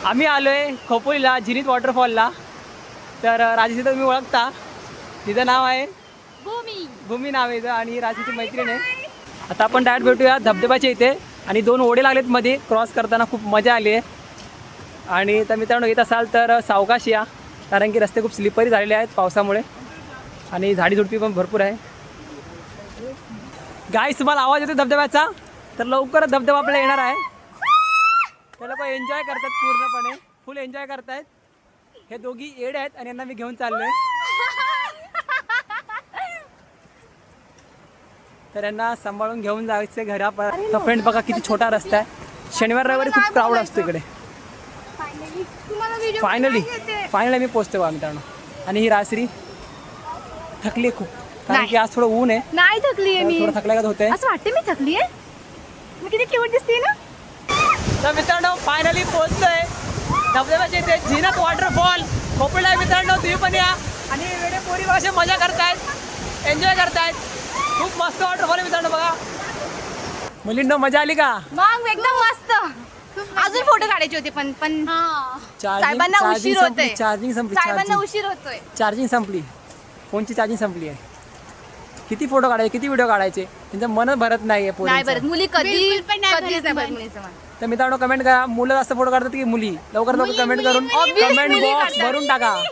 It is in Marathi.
आम्ही आलोय खोपोलीला झिनीत वॉटरफॉलला. तर राजेशी तर तुम्ही ओळखता, तिचं नाव आहे भूमी नाव आहे आणि राजेची मैत्रीण आहे. आता आपण डायरेक्ट भेटूया धबधब्याच्या इथे. आणि 2 ओढे लागलेत मध्ये, क्रॉस करताना खूप मजा आली आहे. आणि तर मित्रांनो येत असाल तर सावकाश या, कारण की रस्ते खूप स्लिपरी झालेले आहेत पावसामुळे आणि झाडी झुडपी पण भरपूर आहे. गाईस तुम्हाला आवाज येतो धबधब्याचा, तर लवकरच धबधबा आपल्याला येणार आहे. ते लोक एन्जॉय करतात पूर्णपणे, फुल एन्जॉय करतायत. हे दोघी येड आहेत आणि यांना मी घेऊन चाललोय. तर यांना सांभाळून घेऊन जायचं घरापर्यंत. तर फ्रेंड बघा किती छोटा रस्ता आहे. शनिवार रविवारी खूप क्राऊड असतो इकडे. फायनली मी पोहोचते बघा मित्रांनो. आणि ही रासरी थकली खूप, कारण की आज थोडं ऊन आहे. नाही थकली आहे मी, थोडं थकल्यागत होतंय. असं वाटते मी थकली आहे. मी किती क्यूट दिसते ना. तर मित्रांनो फायनली पोहोचतोय धबधब्याच्या इथे, झिनत वॉटरफॉल खोपोलीला आहे. मित्रांनो तुम्ही पण या. आणि वेळे पोरी असे मजा करतायत, एन्जॉय करतायत. खूप मस्त वॉटरफॉल आहे मित्रांनो बघा. मुलींना मजा आली का? मग एकदम मस्त. अजून फोटो काढायचे होते पण साहेबांना उशीर होतोय. साहेबांना उशीर होतोय. चार्जिंग संपली, फोनची चार्जिंग संपली आहे. किती फोटो काढायचे, किती व्हिडिओ काढायचे, त्यांचं मन भरत नाहीये नाही बरं, मुली कधी कधीच नाही बरं. तर मित्रांनो कमेंट करा, मुलं जास्त फोटो काढतात की मुली? लवकर कमेंट करून Obvious कमेंट मुली बॉक्स काढतात. भरून टाका.